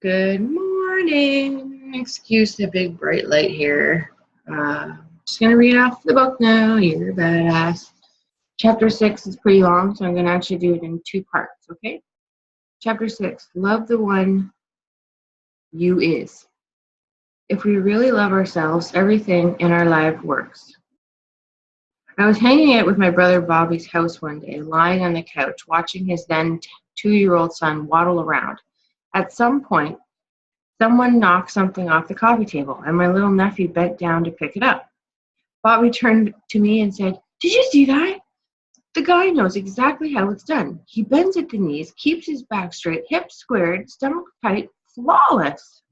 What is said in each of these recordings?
Good morning. Excuse the big bright light here. Just going to read off the book now. You're a badass. Chapter 6 is pretty long, so I'm going to actually do it in two parts, okay? Chapter 6, Love the One You Is. If we really love ourselves, everything in our life works. I was hanging out with my brother Bobby's house one day, lying on the couch, watching his then 2-year-old son waddle around. At some point, someone knocked something off the coffee table, and my little nephew bent down to pick it up. Bobby turned to me and said, "Did you see that? The guy knows exactly how it's done. He bends at the knees, keeps his back straight, hips squared, stomach tight, flawless."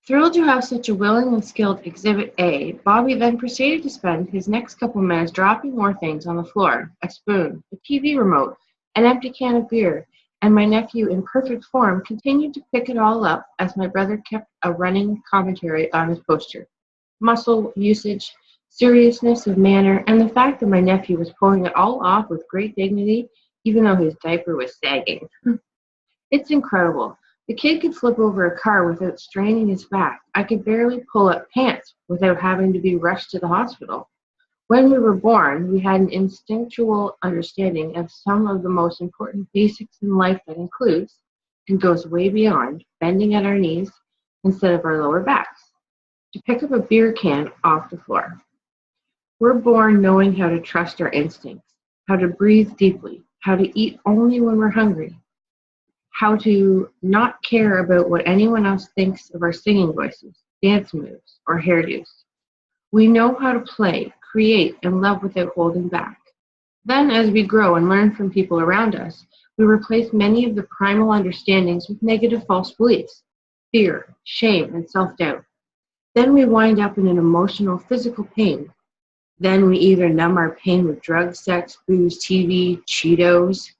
Thrilled to have such a willing and skilled Exhibit A, Bobby then proceeded to spend his next couple minutes dropping more things on the floor: a spoon, a TV remote, an empty can of beer, and my nephew, in perfect form, continued to pick it all up as my brother kept a running commentary on his poster. Muscle usage, seriousness of manner, and the fact that my nephew was pulling it all off with great dignity, even though his diaper was sagging. It's incredible. The kid could flip over a car without straining his back. I could barely pull up pants without having to be rushed to the hospital. When we were born, we had an instinctual understanding of some of the most important basics in life that includes, and goes way beyond, bending at our knees instead of our lower backs, to pick up a beer can off the floor. We're born knowing how to trust our instincts, how to breathe deeply, how to eat only when we're hungry, how to not care about what anyone else thinks of our singing voices, dance moves, or hairdos. We know how to play, create, and love without holding back. Then, as we grow and learn from people around us, we replace many of the primal understandings with negative false beliefs, fear, shame, and self-doubt. Then we wind up in an emotional, physical pain. Then we either numb our pain with drugs, sex, booze, TV, Cheetos,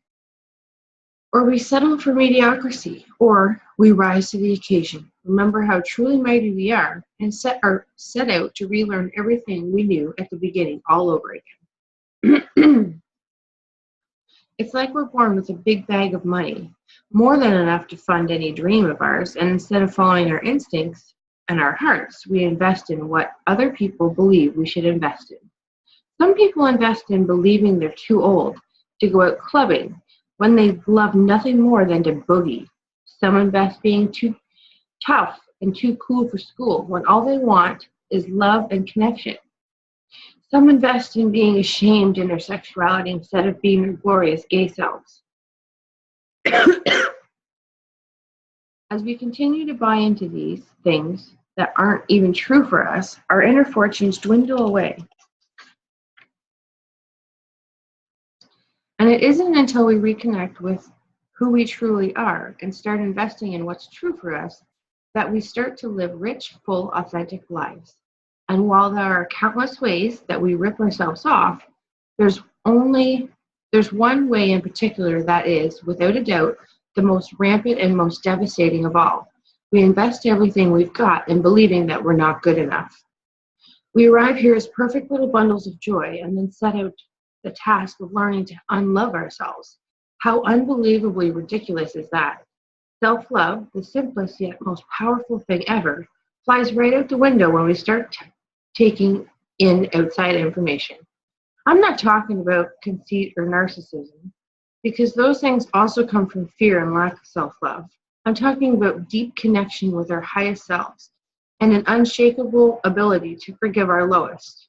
or we settle for mediocrity, or we rise to the occasion, remember how truly mighty we are, and set out to relearn everything we knew at the beginning all over again. It's like we're born with a big bag of money, more than enough to fund any dream of ours, and instead of following our instincts and our hearts, we invest in what other people believe we should invest in. Some people invest in believing they're too old to go out clubbing when they love nothing more than to boogie. Some invest being too tough and too cool for school when all they want is love and connection. Some invest in being ashamed in their sexuality instead of being their glorious gay selves. As we continue to buy into these things that aren't even true for us, our inner fortunes dwindle away. And it isn't until we reconnect with who we truly are and start investing in what's true for us that we start to live rich, full, authentic lives. And while there are countless ways that we rip ourselves off, there's one way in particular that is, without a doubt, the most rampant and most devastating of all. We invest everything we've got in believing that we're not good enough. We arrive here as perfect little bundles of joy and then set out the task of learning to unlove ourselves. How unbelievably ridiculous is that? Self-love, the simplest yet most powerful thing ever, flies right out the window when we start taking in outside information. I'm not talking about conceit or narcissism, because those things also come from fear and lack of self-love. I'm talking about deep connection with our highest selves and an unshakable ability to forgive our lowest.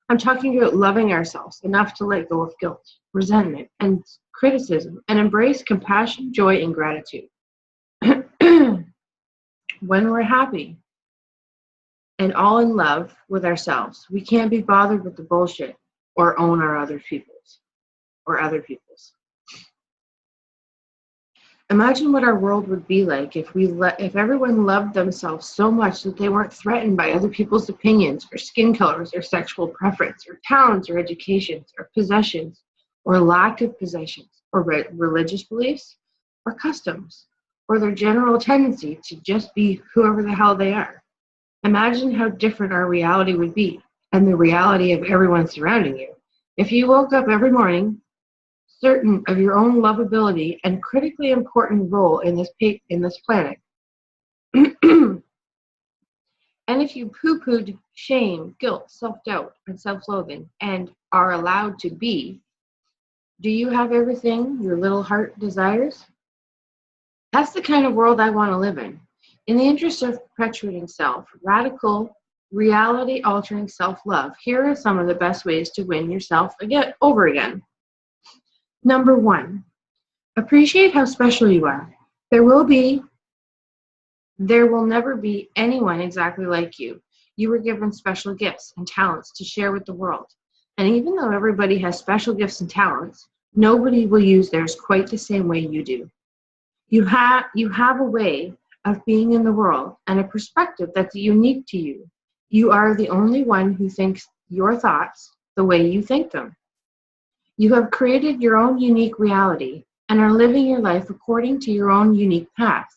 I'm talking about loving ourselves enough to let go of guilt, resentment, and criticism, and embrace compassion, joy, and gratitude. When we're happy and all in love with ourselves, we can't be bothered with the bullshit or own our other people's. Imagine what our world would be like if everyone loved themselves so much that they weren't threatened by other people's opinions or skin colors or sexual preference or talents or educations or possessions or lack of possessions or religious beliefs or customs or their general tendency to just be whoever the hell they are. Imagine how different our reality would be and the reality of everyone surrounding you if you woke up every morning certain of your own lovability and critically important role in this planet. And if you poo-pooed shame, guilt, self-doubt, and self-loathing, and are allowed to be, do you have everything your little heart desires? That's the kind of world I want to live in. In the interest of perpetuating self, radical, reality-altering self-love, here are some of the best ways to win yourself over again. Number 1, appreciate how special you are. There will never be anyone exactly like you. You were given special gifts and talents to share with the world. And even though everybody has special gifts and talents, nobody will use theirs quite the same way you do. You have a way of being in the world and a perspective that's unique to you. You are the only one who thinks your thoughts the way you think them. You have created your own unique reality and are living your life according to your own unique path.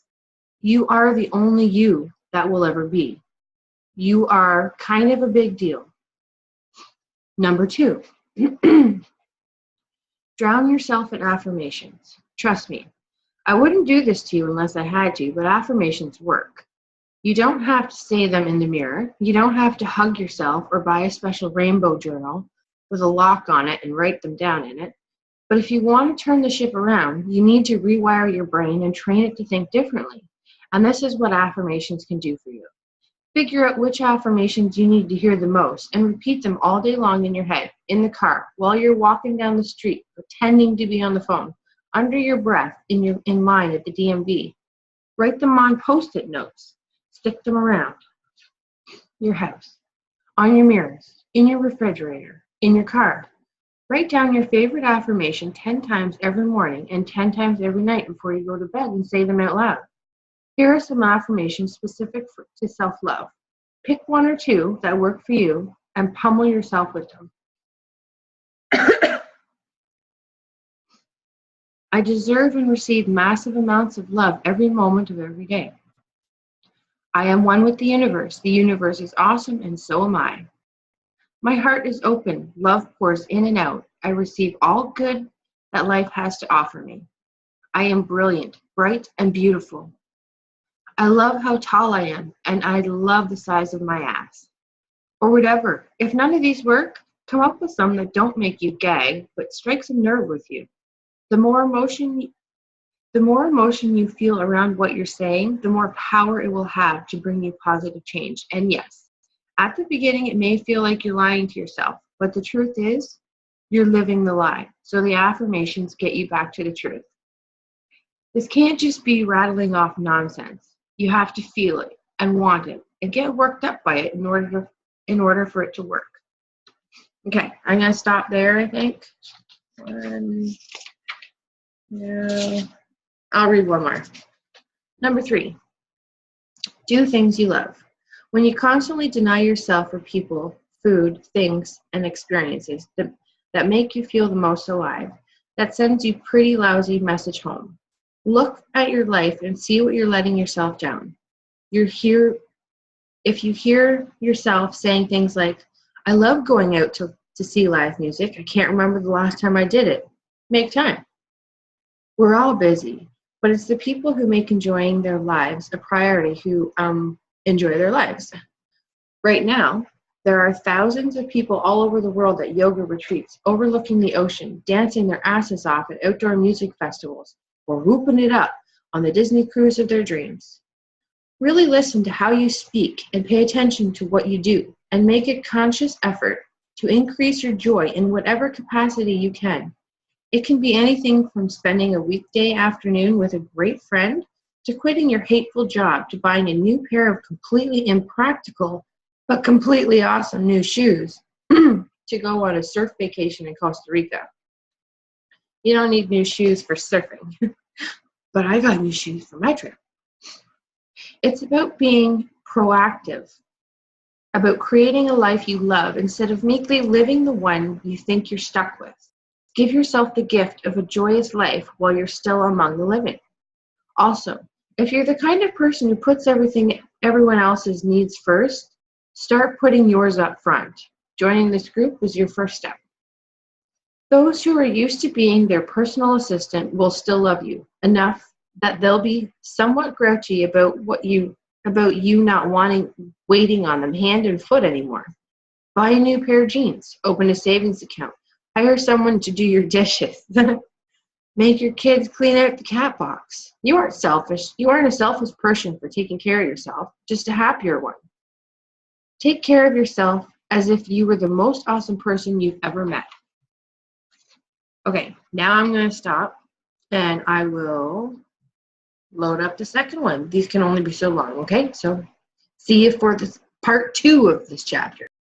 You are the only you that will ever be. You are kind of a big deal. Number 2, drown yourself in affirmations. Trust me, I wouldn't do this to you unless I had to, but affirmations work. You don't have to say them in the mirror. You don't have to hug yourself or buy a special rainbow journal with a lock on it and write them down in it. But if you want to turn the ship around, you need to rewire your brain and train it to think differently. And this is what affirmations can do for you. Figure out which affirmations you need to hear the most and repeat them all day long in your head, in the car, while you're walking down the street, pretending to be on the phone, under your breath, in line at the DMV. Write them on Post-it notes. Stick them around your house, on your mirrors, in your refrigerator, in your car. Write down your favorite affirmation 10 times every morning and 10 times every night before you go to bed and say them out loud. Here are some affirmations specific to self-love. Pick 1 or 2 that work for you and pummel yourself with them. I deserve and receive massive amounts of love every moment of every day. I am one with the universe. The universe is awesome and so am I. My heart is open. Love pours in and out. I receive all good that life has to offer me. I am brilliant, bright, and beautiful. I love how tall I am, and I love the size of my ass. Or whatever. If none of these work, come up with some that don't make you gag, but strike some nerve with you. The more emotion you feel around what you're saying, the more power it will have to bring you positive change. And yes, at the beginning, it may feel like you're lying to yourself, but the truth is, you're living the lie. So the affirmations get you back to the truth. This can't just be rattling off nonsense. You have to feel it and want it and get worked up by it in order for it to work. Okay, I'm going to stop there, I think. I'll read one more. Number 3, do things you love. When you constantly deny yourself for people, food, things, and experiences that make you feel the most alive, that sends you pretty lousy message home. Look at your life and see what you're letting yourself down. If you hear yourself saying things like, I love going out to see live music. I can't remember the last time I did it. Make time. We're all busy, but it's the people who make enjoying their lives a priority who enjoy their lives. Right now, there are thousands of people all over the world at yoga retreats, overlooking the ocean, dancing their asses off at outdoor music festivals, or whooping it up on the Disney cruise of their dreams. Really listen to how you speak and pay attention to what you do, and make a conscious effort to increase your joy in whatever capacity you can. It can be anything from spending a weekday afternoon with a great friend to quitting your hateful job to buying a new pair of completely impractical but completely awesome new shoes to go on a surf vacation in Costa Rica. You don't need new shoes for surfing, but I got new shoes for my trip. It's about being proactive, about creating a life you love instead of meekly living the one you think you're stuck with. Give yourself the gift of a joyous life while you're still among the living. Also, if you're the kind of person who puts everyone else's needs first, start putting yours up front. Joining this group is your first step. Those who are used to being their personal assistant will still love you enough that they'll be somewhat grouchy about you not wanting waiting on them hand and foot anymore. Buy a new pair of jeans, open a savings account, hire someone to do your dishes, make your kids clean out the cat box. You aren't selfish. You aren't a selfish person for taking care of yourself, just a happier one. Take care of yourself as if you were the most awesome person you've ever met. Okay, now I'm going to stop and I will load up the second one. These can only be so long, okay? So see you for this part 2 of this chapter.